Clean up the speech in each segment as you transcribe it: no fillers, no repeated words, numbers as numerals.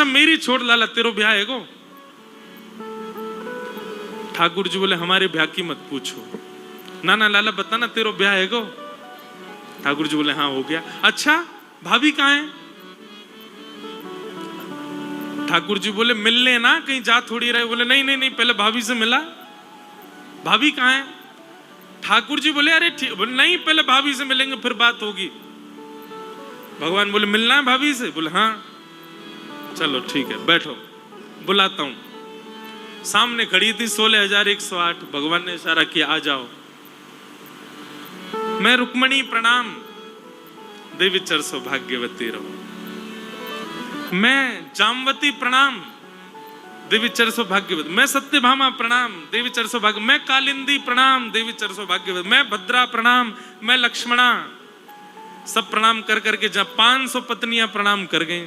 मेरी छोड़ लाला, तेरो ब्याह है गो। ठाकुर जी बोले हमारे ब्याह की मत पूछो। ना ना लाला बता ना, तेरो ब्याह है गो। ठाकुर जी बोले हाँ हो गया। अच्छा भाभी कहाँ है? ठाकुर जी बोले मिलने ना, कहीं जा थोड़ी रहे। बोले नहीं नहीं नहीं, पहले भाभी से मिला। भाभी कहाँ है? ठाकुर जी बोले अरे ठीक, बोले नहीं पहले भाभी से मिलेंगे फिर बात होगी। भगवान बोले मिलना है भाभी से? बोले हाँ। चलो ठीक है बैठो, बुलाता हूं। सामने खड़ी थी 16,108। भगवान ने इशारा किया आ जाओ। मैं रुक्मणी प्रणाम, देवी चर सौभाग्यवती रहो। मैं जामवती प्रणाम, देवी चर सौभाग्यवती। मैं सत्यभामा प्रणाम, देवी चर सौभाग्य। मैं कालिंदी प्रणाम, देवी चर सौभाग्यवती। मैं भद्रा प्रणाम, मैं लक्ष्मणा। सब प्रणाम कर करके जब 500 पत्नियां प्रणाम कर गई।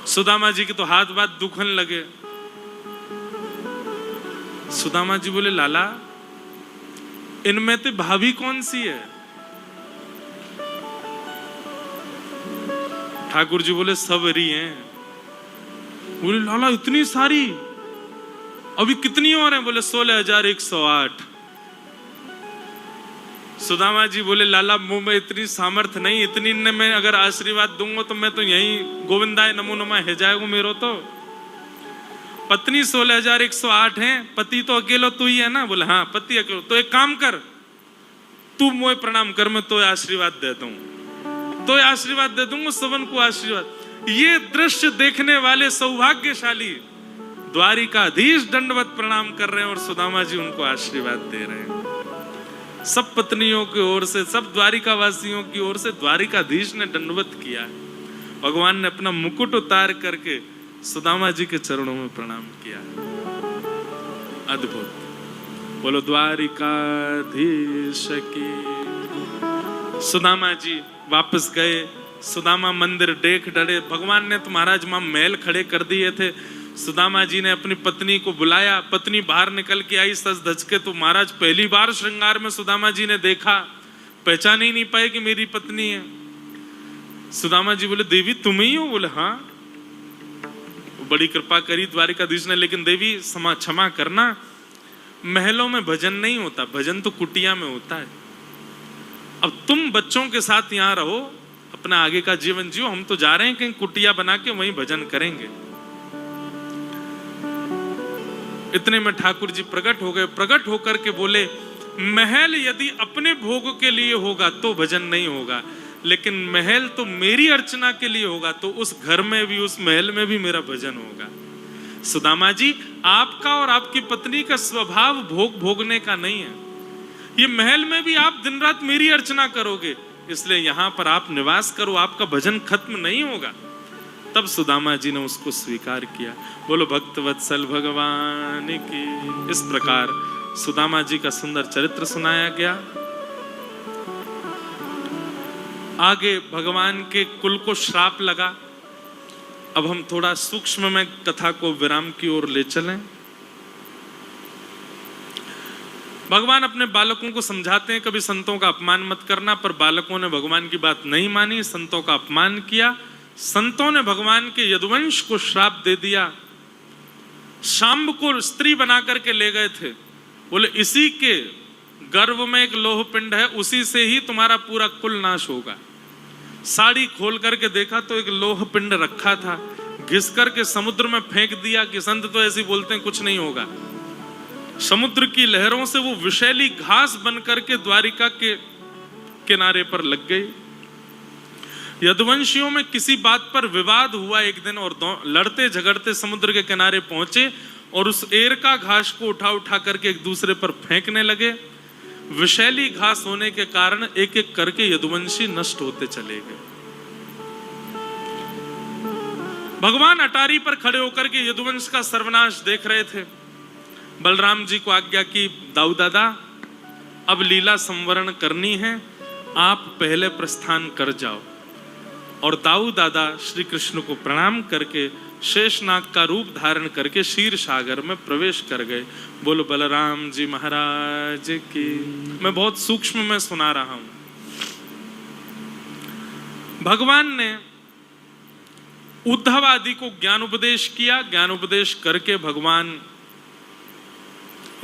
सुदामा जी के तो हाथ बात दुखन लगे। सुदामा जी बोले लाला इनमें तो भाभी कौन सी है? ठाकुर जी बोले सब रही हैं। बोले लाला इतनी सारी, अभी कितनी और हैं? बोले 16,108। सुदामा जी बोले लाला मुंह में इतनी सामर्थ नहीं, इतनी ने मैं अगर आशीर्वाद दूंगा तो मैं तो यही गोविंदाय नमो नमः है जाएगा मेरो तो। पत्नी 16,108 हैं, पति तो अकेलो तू ही है ना? बोले हाँ पति अकेलो। तो एक काम कर, तू मुझे प्रणाम कर, मैं तो आशीर्वाद दे दूं, तो आशीर्वाद दे दूंगा सबन को आशीर्वाद। ये दृश्य देखने वाले सौभाग्यशाली द्वारिकाधीश दंडवत प्रणाम कर रहे हैं और सुदामा जी उनको आशीर्वाद दे रहे हैं। सब पत्नियों की ओर से, सब द्वारिका वासियों की ओर से द्वारिकाधीश ने दंडवत किया। भगवान ने अपना मुकुट उतार करके सुदामा जी के चरणों में प्रणाम किया। अद्भुत। बोलो द्वारिकाधीश की। सुदामा जी वापस गए। सुदामा मंदिर देख डरे। भगवान ने तो महाराज वहां महल खड़े कर दिए थे। सुदामा जी ने अपनी पत्नी को बुलाया। पत्नी बाहर निकल के आई सज धज के। तो महाराज पहली बार श्रृंगार में सुदामा जी ने देखा, पहचान ही नहीं पाए कि मेरी पत्नी है। सुदामा जी बोले देवी तुम ही हो? बोले हाँ। बड़ी कृपा करी द्वारिकाधीश ने, लेकिन देवी क्षमा करना, महलों में भजन नहीं होता, भजन तो कुटिया में होता है। अब तुम बच्चों के साथ यहाँ रहो, अपना आगे का जीवन जियो, हम तो जा रहे हैं कहीं कुटिया बना के वहीं भजन करेंगे। इतने में ठाकुर जी प्रकट हो गए। प्रकट होकर के बोले महल यदि अपने भोग के लिए होगा तो भजन नहीं होगा, लेकिन महल तो मेरी अर्चना के लिए होगा, तो उस घर में भी, उस महल में भी मेरा भजन होगा। सुदामा जी आपका और आपकी पत्नी का स्वभाव भोग भोगने का नहीं है। ये महल में भी आप दिन रात मेरी अर्चना करोगे, इसलिए यहां पर आप निवास करो, आपका भजन खत्म नहीं होगा। तब सुदामा जी ने उसको स्वीकार किया। बोलो भक्तवत्सल भगवान की। इस प्रकार सुदामा जी का सुंदर चरित्र सुनाया गया। आगे भगवान के कुल को श्राप लगा। अब हम थोड़ा सूक्ष्म में कथा को विराम की ओर ले चलें। भगवान अपने बालकों को समझाते हैं कभी संतों का अपमान मत करना, पर बालकों ने भगवान की बात नहीं मानी, संतों का अपमान किया। संतों ने भगवान के यदुवंश को श्राप दे दिया। शांब को स्त्री बना करके ले गए थे। बोले इसी के गर्भ में एक लोह पिंड है, उसी से ही तुम्हारा पूरा कुल नाश होगा। साड़ी खोल करके देखा तो एक लोह पिंड रखा था। घिस करके समुद्र में फेंक दिया कि संत तो ऐसे बोलते हैं कुछ नहीं होगा। समुद्र की लहरों से वो विषैली घास बन करके द्वारिका के किनारे पर लग गई। यदुवंशियों में किसी बात पर विवाद हुआ एक दिन, और लड़ते झगड़ते समुद्र के किनारे पहुंचे और उस एरका घास को उठा उठा करके एक दूसरे पर फेंकने लगे। विषैली घास होने के कारण एक एक करके यदुवंशी नष्ट होते चले गए। भगवान अटारी पर खड़े होकर के यदुवंश का सर्वनाश देख रहे थे। बलराम जी को आज्ञा की दाऊ दादा अब लीला संवरण करनी है, आप पहले प्रस्थान कर जाओ। और दाऊ दादा श्री कृष्ण को प्रणाम करके शेषनाग का रूप धारण करके क्षीर सागर में प्रवेश कर गए। बोलो बलराम जी महाराज की। मैं बहुत सूक्ष्म में सुना रहा हूं। भगवान ने उद्धव आदि को ज्ञान उपदेश किया। ज्ञान उपदेश करके भगवान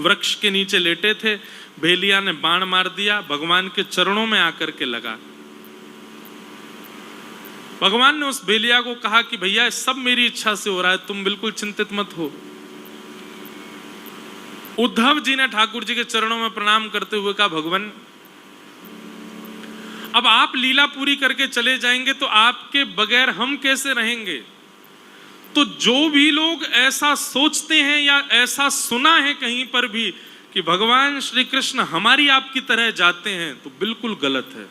वृक्ष के नीचे लेटे थे, भेलिया ने बाण मार दिया, भगवान के चरणों में आकर के लगा। भगवान ने उस भेलिया को कहा कि भैया सब मेरी इच्छा से हो रहा है, तुम बिल्कुल चिंतित मत हो। उद्धव जी ने ठाकुर जी के चरणों में प्रणाम करते हुए कहा, भगवान अब आप लीला पूरी करके चले जाएंगे तो आपके बगैर हम कैसे रहेंगे। तो जो भी लोग ऐसा सोचते हैं या ऐसा सुना है कहीं पर भी कि भगवान श्री कृष्ण हमारी आपकी तरह जाते हैं, तो बिल्कुल गलत है।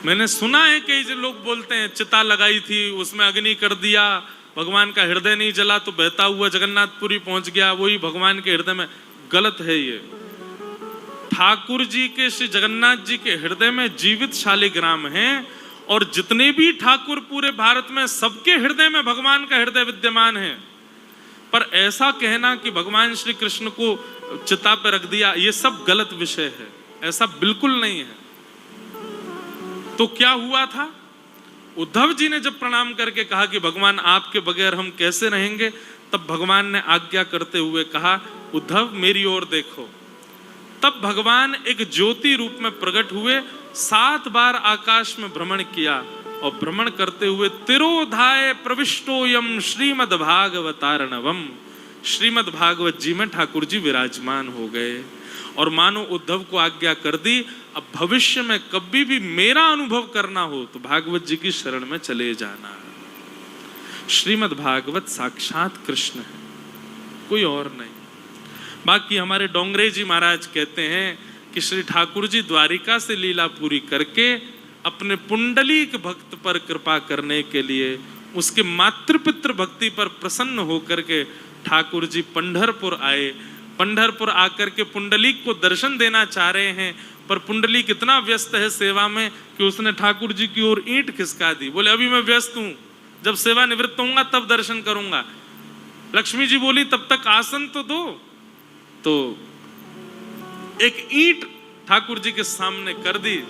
मैंने सुना है कई लोग बोलते हैं चिता लगाई थी, उसमें अग्नि कर दिया, भगवान का हृदय नहीं जला तो बहता हुआ जगन्नाथपुरी पहुंच गया, वही भगवान के हृदय में। गलत है ये। ठाकुर जी के, श्री जगन्नाथ जी के हृदय में जीवित शालिग्राम हैं, और जितने भी ठाकुर पूरे भारत में, सबके हृदय में भगवान का हृदय विद्यमान है। पर ऐसा कहना कि भगवान श्री कृष्ण को चिता पर रख दिया, ये सब गलत विषय है, ऐसा बिल्कुल नहीं है। तो क्या हुआ था? उद्धव जी ने जब प्रणाम करके कहा कि भगवान आपके बगैर हम कैसे रहेंगे, तब भगवान ने आज्ञा करते हुए कहा, उद्धव मेरी ओर देखो। तब भगवान एक ज्योति रूप में प्रकट हुए, 7 बार आकाश में भ्रमण किया, और भ्रमण करते हुए तिरोधाय प्रविष्टोयम श्रीमद् भागवतार्णवम, श्रीमद् भागवत जी में ठाकुर जी विराजमान हो गए। और मानो उद्धव को आज्ञा कर दी, अब भविष्य में कभी भी मेरा अनुभव करना हो तो भागवत जी की शरण में चले जाना। श्रीमद् भागवत साक्षात कृष्ण है, कोई और नहीं। बाकी हमारे डोंगरे जी महाराज कहते हैं कि श्री ठाकुर जी द्वारिका से लीला पूरी करके अपने पुंडलीक भक्त पर कृपा करने के लिए, उसके मातृपितृ भक्ति पर प्रसन्न होकर के ठाकुर जी पंढरपुर आए। पंढरपुर आकर के पुंडलीक को दर्शन देना चाह रहे हैं, पर पुंडलीक इतना व्यस्त है सेवा में कि उसने ठाकुर जी की ओर ईंट खिसका दी। बोले अभी मैं व्यस्त हूं, जब सेवा निवृत्त होऊंगा तब दर्शन करूंगा। लक्ष्मी जी बोली तब तक आसन तो दो। तो एक ईंट ठाकुर जी के सामने कर दी,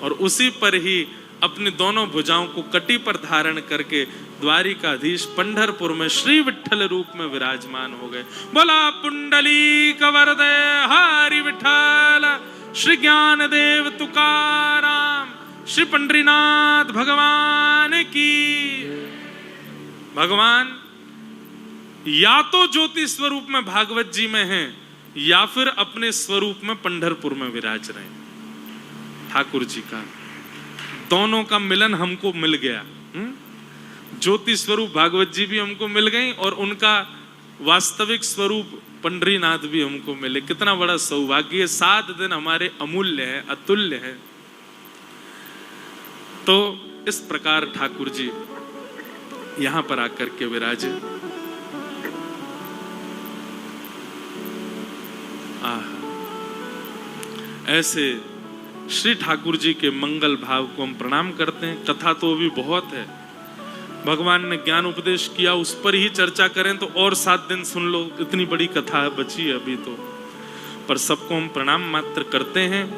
और उसी पर ही अपनी दोनों भुजाओं को कटी पर धारण करके द्वारिकाधीश पंढरपुर में श्री विठ्ठल रूप में विराजमान हो गए। बोला पुंडलीक वरदे हरि विठ्ठल, श्री ज्ञान देव तुकाराम, श्री पंडरीनाथ भगवान की। भगवान या तो ज्योति स्वरूप में भागवत जी में हैं, या फिर अपने स्वरूप में पंढरपुर में विराज रहे हैं। ठाकुर जी का दोनों का मिलन हमको मिल गया। ज्योति स्वरूप भागवत जी भी हमको मिल गई, और उनका वास्तविक स्वरूप पंडरीनाथ भी हमको मिले। कितना बड़ा सौभाग्य। 7 दिन हमारे अमूल्य है, अतुल्य है। तो इस प्रकार ठाकुर जी यहां पर आकर के विराजे। ऐसे श्री ठाकुर जी के मंगल भाव को हम प्रणाम करते हैं। कथा तो अभी बहुत है, भगवान ने ज्ञान उपदेश किया, उस पर ही चर्चा करें तो और 7 दिन सुन लो, इतनी बड़ी कथा बची है अभी तो। पर सबको हम प्रणाम मात्र करते हैं।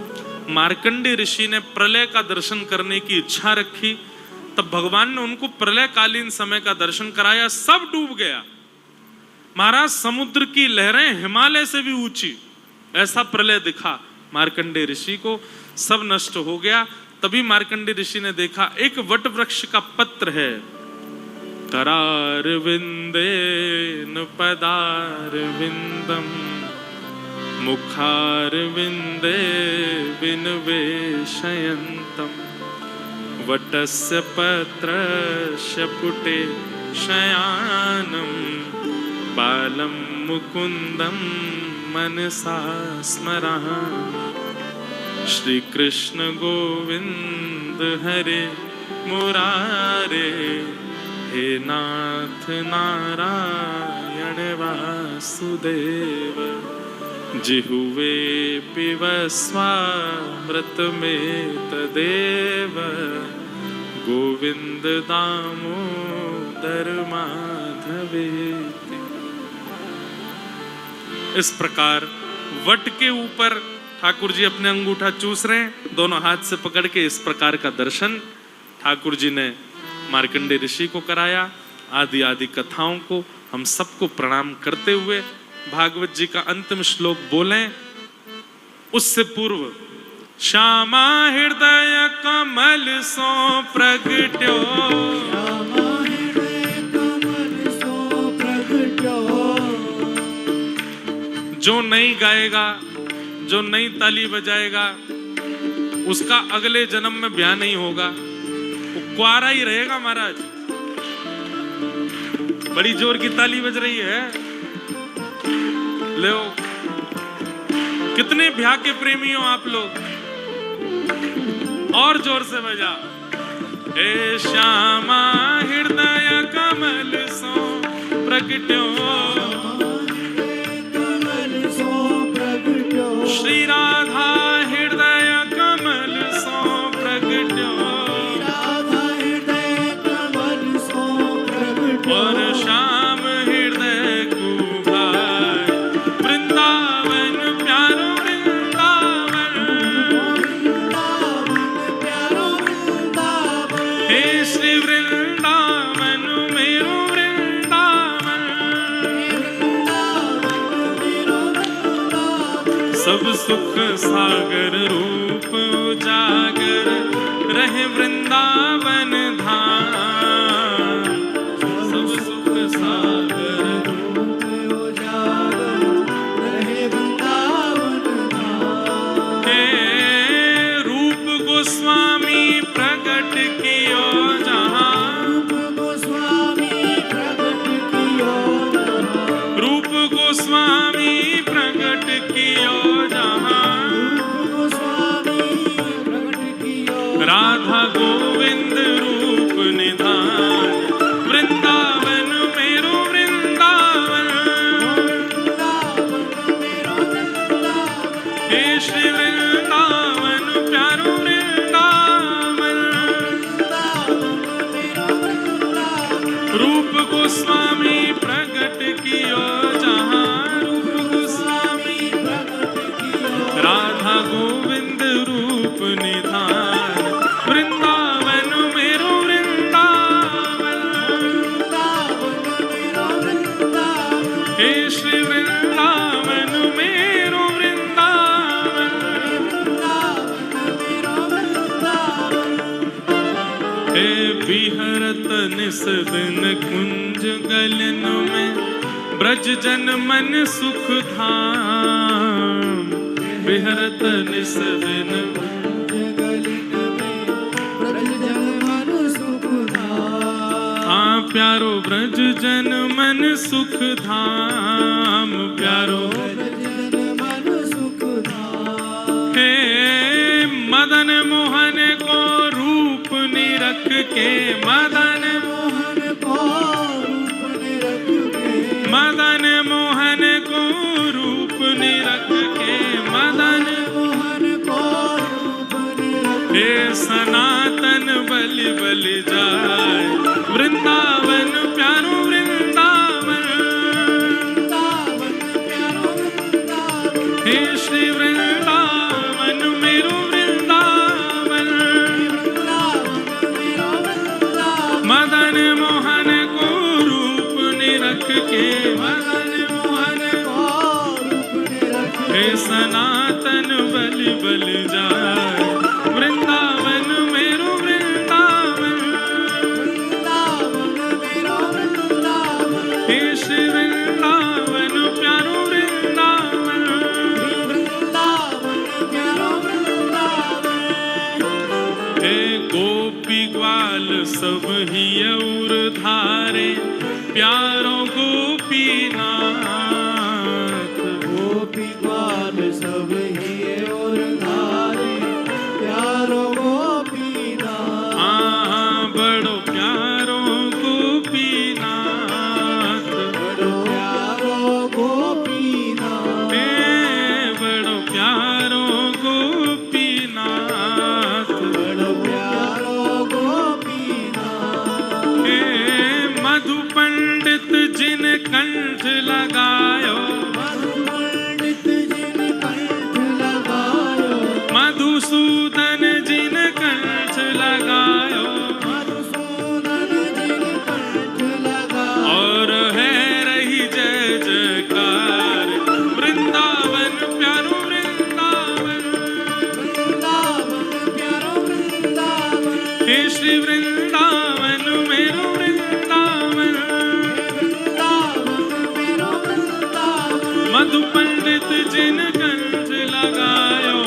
मार्कंडेय ऋषि ने प्रलय का दर्शन करने की इच्छा रखी, तब भगवान ने उनको प्रलय कालीन समय का दर्शन कराया। सब डूब गया महाराज, समुद्र की लहरें हिमालय से भी ऊंची, ऐसा प्रलय दिखा मार्कंडेय ऋषि को। सब नष्ट हो गया। तभी मार्कंडेय ऋषि ने देखा एक वट वृक्ष का पत्र है, करार विंदेन पदार विंदम, मुखार विंदे विनवेशयन्तम, वटस्य पत्रस्य पुटे शयानम, बालम मुकुंदम मनसा स्मरामि। श्री कृष्ण गोविंद हरे मुरारे, हे नाथ नारायण वासुदेव, जिहुवे पिबस्वामृत में तदेव, गोविंद दामोदर माधवेति। इस प्रकार वट के ऊपर ठाकुर जी अपने अंगूठा चूस रहे हैं, दोनों हाथ से पकड़ के। इस प्रकार का दर्शन ठाकुर जी ने मार्कंडेय ऋषि को कराया, आदि आदि कथाओं को हम सबको प्रणाम करते हुए भागवत जी का अंतिम श्लोक बोलें। उससे पूर्व श्यामा हृदय कमल सो प्रगट्यो, जो नहीं गाएगा, जो नहीं ताली बजाएगा, उसका अगले जन्म में ब्याह नहीं होगा, वो कुआरा ही रहेगा महाराज। बड़ी जोर की ताली बज रही है, लो कितने ब्याह के प्रेमी हो आप लोग, और जोर से बजा। ए श्यामा हृदय कमल सो प्रगट्यो, श्री राधा हृदय कमल सो प्रगट्यो, और श्याम हृदय कुभाय, वृंदावन प्यारो वृंदावन, हे श्री वृंदावन मेरो वृंदावन, सब सुख सागर रूप उजागर रहे वृंदावन धाम, सब सुख सागर रूप उजागर रहे वृंदावन धाम। हे रूप गोस्वामी प्रकट कियो जहाँ, रूप गोस्वामी प्रकट कियो जहाँ, राधा गोविंद रूप निधान, वृंदावन मेरो वृंदावन, हे श्री वृंदावन प्यारो वृंदावन, रूप गोस्वामी प्रकट कियो जहाँ, रूप गोस्वामी प्रकट कियो, राधा गोविंद रूप निधान, वृंदावन मेरो वृंदावन, हे श्री वृंदावन मेरो वृंदावन, हे विहरत निस दिन कुंज गलन में, ब्रज जन मन सुख धाम, विहरत निस दिन प्यारो ब्रज जन मन सुख धाम, प्यारो मन सुख धाम, हे मदन मोहन को रूप निरख के, मदन मोहन को रूप निरख के, मदन मोहन को रूप निरख के, मदन मोहन को रूप निरख, हे सनातन बलि बलि जाय, वृंदावन प्यारो वृंदावन, हे श्री वृंदावन मेरो वृंदावन, मदन मोहन को रूप निरख के, मदन मोहन को रूप निरख के, हे सनातन बलि बलि जाय, वृंदावन मेरो वृंदावन, हे श्री वृंदावन प्यारो वृंदावन, हे गोपी ग्वाल सब ही और धारे, प्यारो गोपीनाथ, गोपी ग्वाल सब ही और धारे, प्यारो गोपीनाथ, हाँ बड़ो प्यारो गोपीनाथ, बड़ो प्यारो गोपीनाथ, बड़ो प्यारो गोपीनाथ, हे मधु पंडित जिन कंठ लगायो, मधु पंडित जिन कंठ लगायो, मधुसूदन जिन कंठ लगायो, मधुसूदन श्री वृंदावन मेरो वृंदावन, मधु पंडित जिन कंठ लगायो,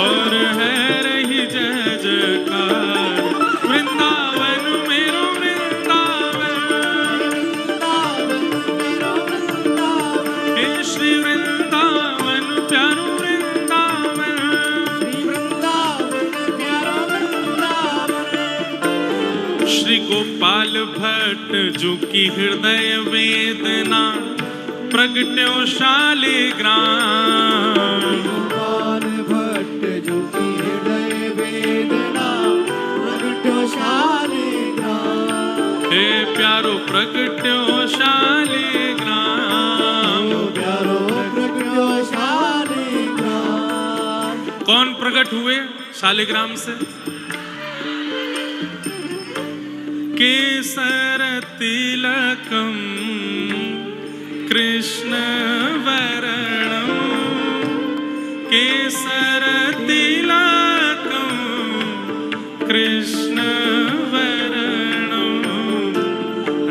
और है रही जय जयकार। वृंदावन मेरो वृंदावन, हे श्री वृंदावन प्यारो वृंदावन, श्री गोपाल भट्ट जो की हृदय वेदना प्रगट्यो शालिग्राम, गोपाल भट्ट जो की हृदय वेदना प्रगट्यो शालिग्राम, हे प्यारो प्रगट्यो शालिग्राम, प्यारो प्रगट्यो शालिग्राम। कौन प्रकट हुए शालिग्राम से? केसर तिलकम कृष्ण वरणम, केसर तिलकम कृष्ण वरणम,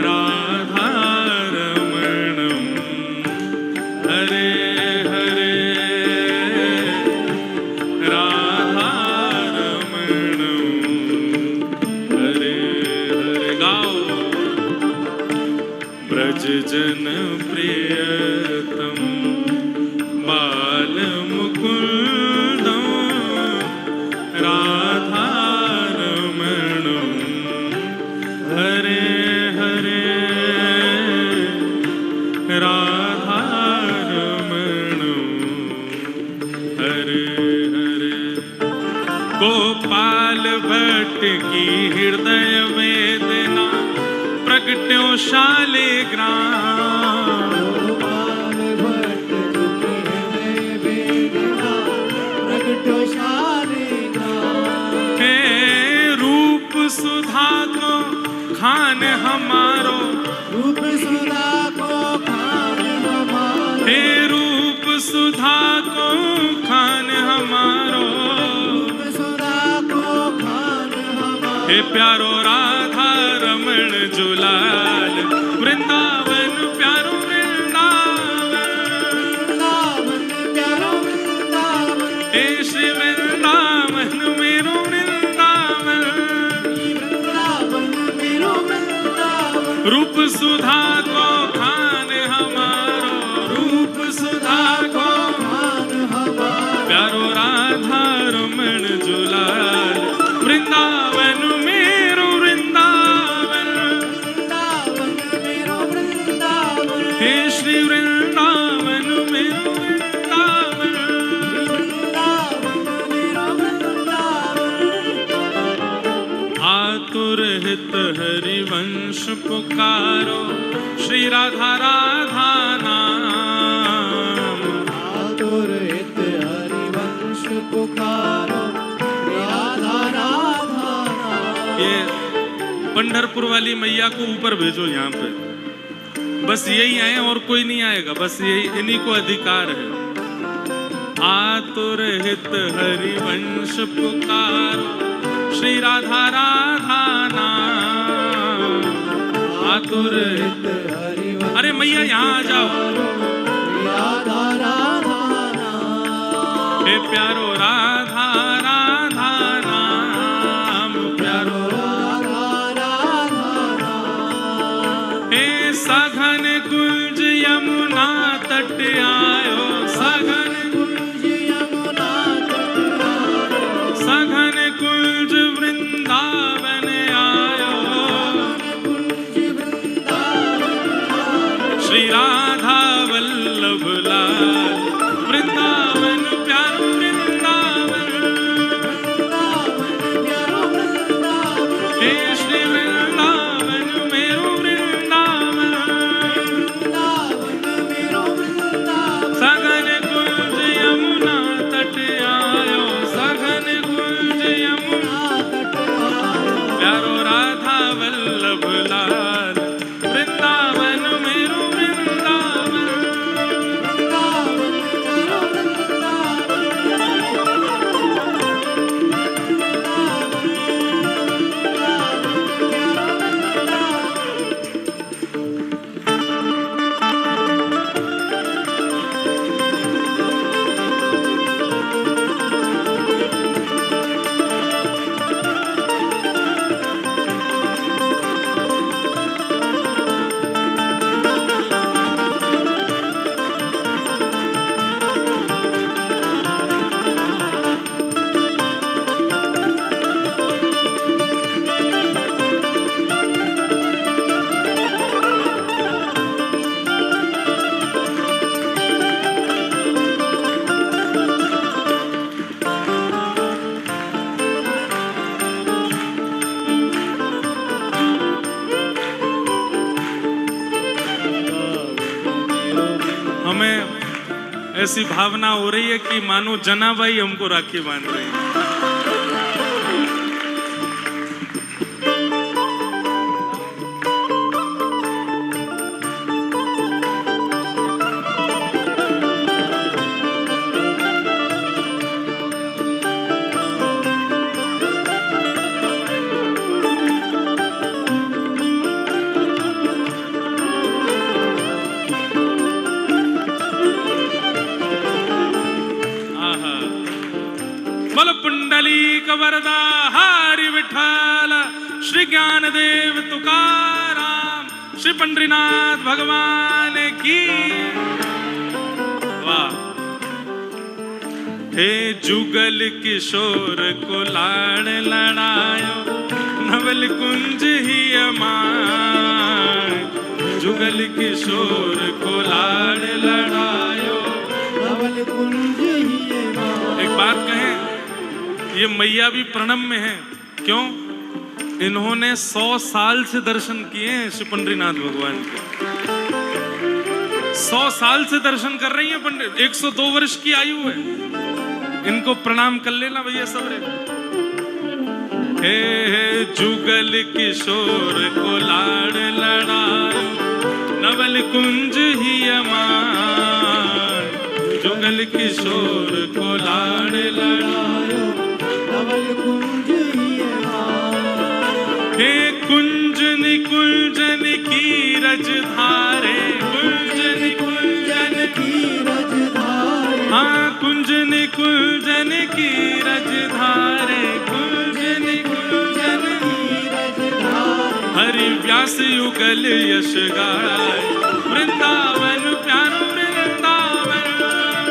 राधारमणम हरे हरे, राधारमणम हरे हरे। गाओ ब्रज जन प्रियतम बाल मुकुंदम, राधारमणम हरे हरे, राधारमणम हरे हरे। गोपाल भट्ट की हृदय वेदना प्रगट्यो शालिग्राम, गोपाल भट्ट जो की हृदय वेदना प्रगट्यो शालिग्राम, हे रूप सुधा को खान हमारो, रूप सुधा को खान हमारो, हे रूप सुधा को खान हमारो, रूप सुधा को खान हमारो, हे प्यारो राधा रमण जुलाल। वृंदावन प्यारो वृंदावन, वृंदावन प्यारो वृंदावन, हे श्री वृंदावन मेरो वृंदावन, वृंदावन मेरो वृंदावन, रूप सुधा को खान हमारो, रूप सुधा को खान हमारो, प्यारो राधा रमण जुलाल। वृंदावन मेरो वृंदावन, वृंदावन मेरो वृंदावन, हे श्री वृंदावन मेरो वृंदावन, वृंदावन मेरो वृंदावन। आतुर हित हरिवंश पुकारो, श्री राधा राधा नाम, आतुर हित हरिवंश पुकारो, राधा राधा नाम। ये पंढरपुर वाली मैया को ऊपर भेजो यहाँ पे, बस यही आए और कोई नहीं आएगा, बस यही इन्हीं को अधिकार है। आतुर हित हरिवंश पुकारो, श्री राधा राधा नाम, आतुर हित। हरिवंश अरे मैया यहाँ आ जाओ, राधा राधा नाम, हे प्यारो राधा राधा नाम, प्यारो राधा राधा नाम। हे सघन कुंज यमुना तट आयो, सघन कुंज यमुना तट आयो, सघन कुंज वृंदावन आयो, कुंज वृंदावन आयो, श्री राधा वल्लभ लाल। वृंदावन प्यारो वृंदावन, वृंदावन प्यारो वृंदावन, हे श्री वृंदावन मेरो वृंदावन, वृंदावन मेरो वृंदावन, सघन कुंज यमुना तट आयो, सघन कुंज यमुना तट आयो, प्यारो राधा वल्लभ लाल। वृंदावन मेरो वृंदावन, वृंदावन प्यारो वृंदावन। ऐसी भावना हो रही है कि मानो जनाबाई हमको राखी बांध रही है। बल पुंडलीक वरदा हरि विठ्ठल, श्री ज्ञानदेव तुकाराम, श्री पंडरीनाथ भगवान की। वाह। हे जुगल किशोर को लाड़ लड़ायो, नवल कुंज ही अमाय। जुगल किशोर को लाड़ लड़ायो, नवल कुंज ही अमाय। एक बात कहें, ये मैया भी प्रणम में है। क्यों? इन्होंने 100 साल से दर्शन किए हैं श्री पंडरीनाथ भगवान के। 100 साल से दर्शन कर रही हैं पंडित, 102 वर्ष की आयु है। इनको प्रणाम कर लेना भैया सब रे। हे जुगल किशोर को लाड़ लड़ायो, नवल कुंज ही अमाय। जुगल किशोर को लाड़ लड़ायो, नवल कुंज ही अमाय। हे कुंजन कुंजन की रज धारे, कुंजन कुंजन की रज धारे। हाँ कुंजन कुंजन की रज धारे, कुंजन कुंजन की रज धारे। हरि व्यास युगल यश गाय, वृंदावन प्यारो वृंदावन।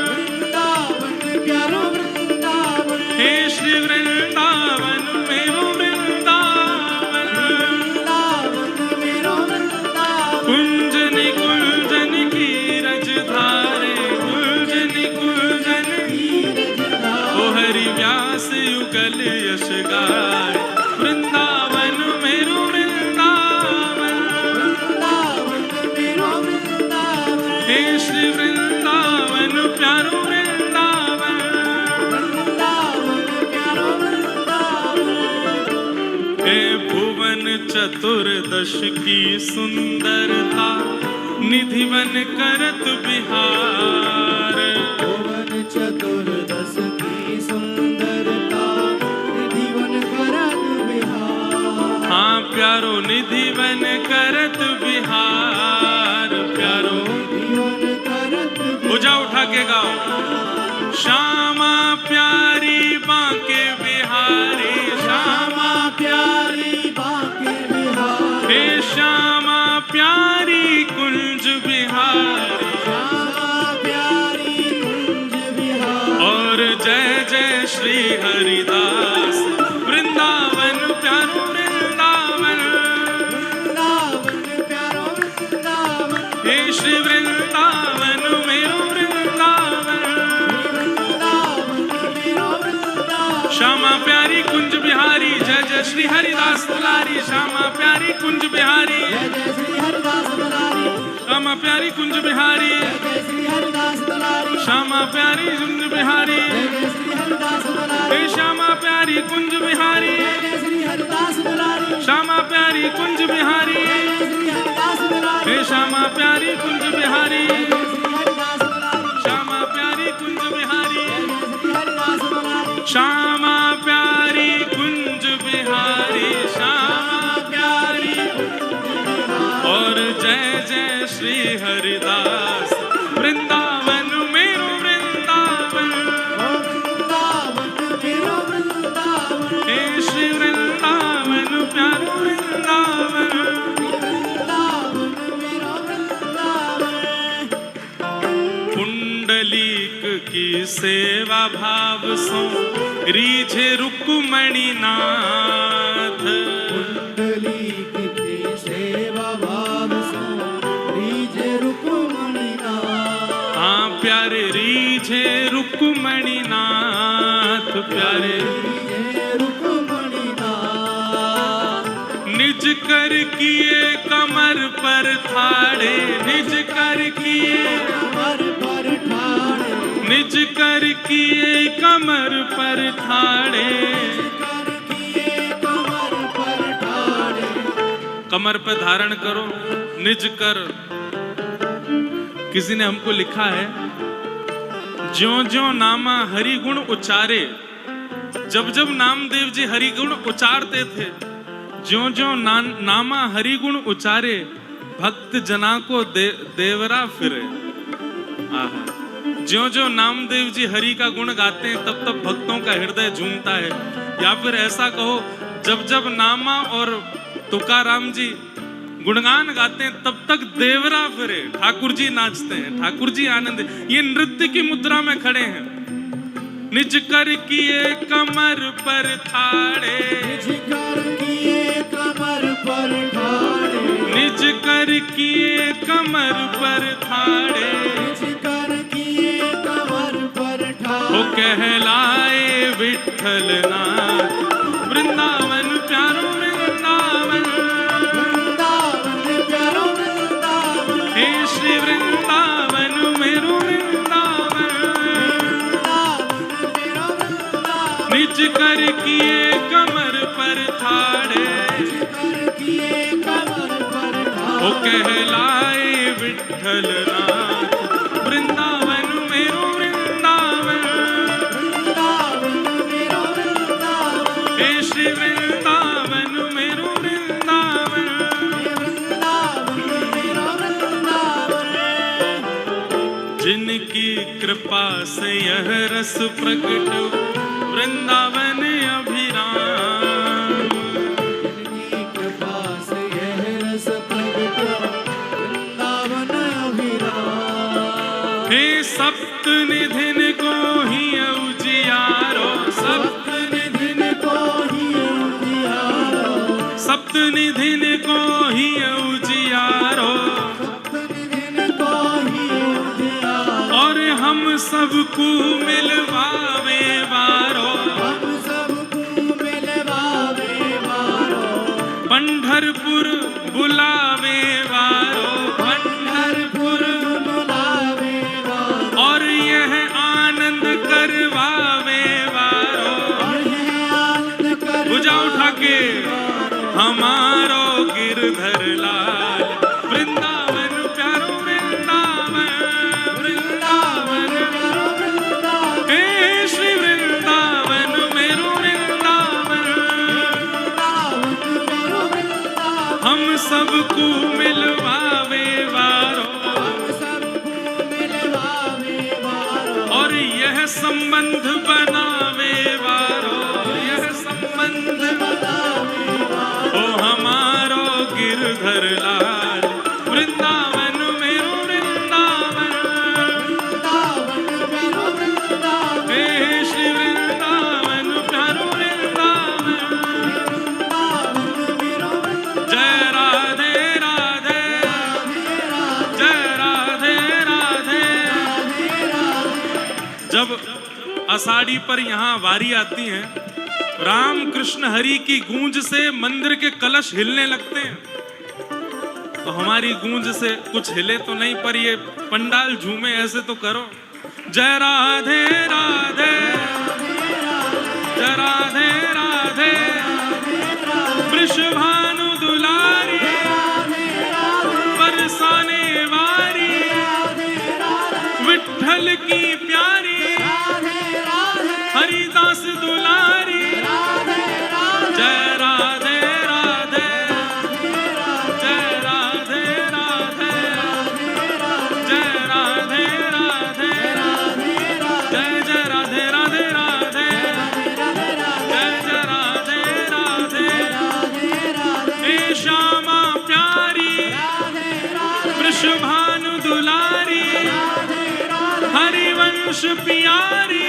वृंदावन प्यारो वृंदावन। हे श्री वृंदावन मेरो वृंदावन। वृंदावन मेरो वृंदावन। कुंजन कुंजन की रज धारे, कुंजन कुंजन की रज धारे। ओ हरि व्यास युगल यश गाय, वृंदावन मेरो वृंदावन। वृंदावन मेरो वृंदावन। हे श्री वृंदावन प्यारो वृंदावन। वृंदावन प्यारो वृंदावन। हे भुवन चतुर्दश की सुंदरता, निधिवन करत बिहार। भुवन चतुर्दश की सुंदरता, निधिवन करत बिहार। हाँ प्यारो निधिवन करत बिहार, प्यारो निधिवन करत भुजा उठा के गाओ। श्यामा प्यारी बांके बिहारी, श्यामा प्यारी बांके बिहारी। हे श्यामा प्यारी कुंज बिहारी। श्यामा प्यारी कुंज बिहारी। और जय जय श्री हरिदास, वृंदावन प्यारो वृंदावन। वृंदावन प्यारो वृंदावन। हे श्री वृंदावन मेरो वृंदावन। वृंदावन मेरो वृंदावन। श्यामा प्यारी कुंज बिहारी, जय जय श्री हरिदास दुलारी। श्यामा प्यारी कुंज बिहारी, जय जय श्री हरिदास दुलारी। श्यामा प्यारी कुंज बिहारी। जय जय श्री हरिदास दुलारी। श्यामा प्यारी कुंज बिहारी। जय जय श्री हरिदास दुलारी। हे श्यामा प्यारी कुंज बिहारी। जय जय श्री हरिदास दुलारी। श्यामा प्यारी कुंज बिहारी। जय जय श्री हरिदास दुलारी। हे श्यामा प्यारी कुंज बिहारी। जय जय श्री हरिदास दुलारी। श्यामा प्यारी कुंज बिहारी। जय जय श्री हरिदास दुलारी। श्यामा प्यारी कुंज बिहारी, श्यामा प्यारी। और जय जय श्री हरिदास, वृंदावन मेरो वृंदावन। वृंदावन मेरो वृंदावन। हे श्री वृंदावन प्यारो वृंदावन। वृंदावन मेरो वृंदावन। पुंडलीक की सेवा भाव सो, रीझे रुक्मणी नाथ। पुंडलीक की सेवा भाव सो, रीझे रुक्मणी नाथ। हाँ प्यारे रीझे रुक्मणी नाथ, प्यारे रीझे रुक्मणी नाथ। निज कर किए कमर पर ठाड़े, निज कर किए कमर पर ठाड़े। निज कर किए कमर पर ठाड़े, कर किए कमर पर ठाड़े, कमर पे धारण करो निज कर। किसी ने हमको लिखा है, ज्यों ज्यों नामा हरि गुण उचारे, जब जब नामदेव जी हरि गुण उचारते थे, ज्यों ज्यों नामा हरि गुण उचारे, भक्त जना को देवरा फिरे। आहा, ज्यों ज्यों नामदेव जी हरि का गुण गाते हैं तब तब भक्तों का हृदय झूमता है। या फिर ऐसा कहो, जब जब नामा और तुकाराम जी गुणगान गाते हैं तब तक देवरा फिरे, ठाकुर जी नाचते हैं, ठाकुर जी आनंद। ये नृत्य की मुद्रा में खड़े हैं। निज कर किए कमर पर ठाड़े, निज कर किए कमर पर ठाड़े, निज कर किए कमर पर ठाड़े, निज कर किए कमर पर वो ठाड़े, कहलाए विठ्ठल नाथ, वृंदावन प्यारो वृंदावन, वृंदावन प्यारो वृंदावन, हे श्री वृंदावन मेरो वृंदावन। वृंदावन मेरो वृंदावन, निज कर किए कमर पर ठाड़े, निज कर किए कमर पर वो ठाड़े, कहलाए विठ्ठल नाथ, वृंदावन मेरो वृंदावन, वृंदावन मेरो वृंदावन, हे श्री वृंदावन मेरो वृंदावन। वृंदावन मेरो वृंदावन, जिनकी कृपा से यह रस प्रकट, वृंदावन अभिराम। जिनकी कृपा से यह रस प्रगट, वृंदावन अभिराम। हे सप्त निधिन को ही उजियारो, सप्त निधिन को ही उजियारो, सप्त निधिन को ही उजियारो, निधिन को ही उजियारो, और हम सबको मिलवावे वारो, हम सबको मिलवावे वारो, पंढरपुर बुलावे वारो, पंढरपुर बुलावे वारो, और यह आनंद करवावे वारो। और यह आनंद कर भुजा उठा के हमारो गिरधर लाल, वृंदावन प्यारो वृंदावन, वृंदावन प्यारो वृंदावन, हे श्री वृंदावन मेरो वृंदावन। वृंदावन मेरो वृंदावन, हम सबको मिलवावे वारो, हम सबको मिलवावे वारो, और यह संबंध बनावे वारो, यह संबंध बनावे वारो, ओ हमारो गिरधर लाल, वृंदावन मेरो वृंदावन, वृंदावन मेरो वृंदावन, हे श्री वृंदावन प्यारो वृंदावन। वृंदावन मेरो वृंदावन, जय राधे राधे, जय राधे राधे। जब आषाढ़ी पर यहाँ वारी आती है, राम कृष्ण हरि की गूंज से मंदिर के कलश हिलने लगते हैं। तो हमारी गूंज से कुछ हिले तो नहीं, पर ये पंडाल झूमे ऐसे तो करो। जय राधे राधे, जय राधे राधे, वृषभानु दुलारी, बरसाने वारी, विठ्ठल की प्यारी, हरिदास दुलारी। जय राधे राधे, जय राधे राधे, जय राधे राधे, जय जय राधे राधे राधे, जय जय राधे राधे। हे श्यामा प्यारी, वृषभानु दुलारी, हरिवंश प्यारी,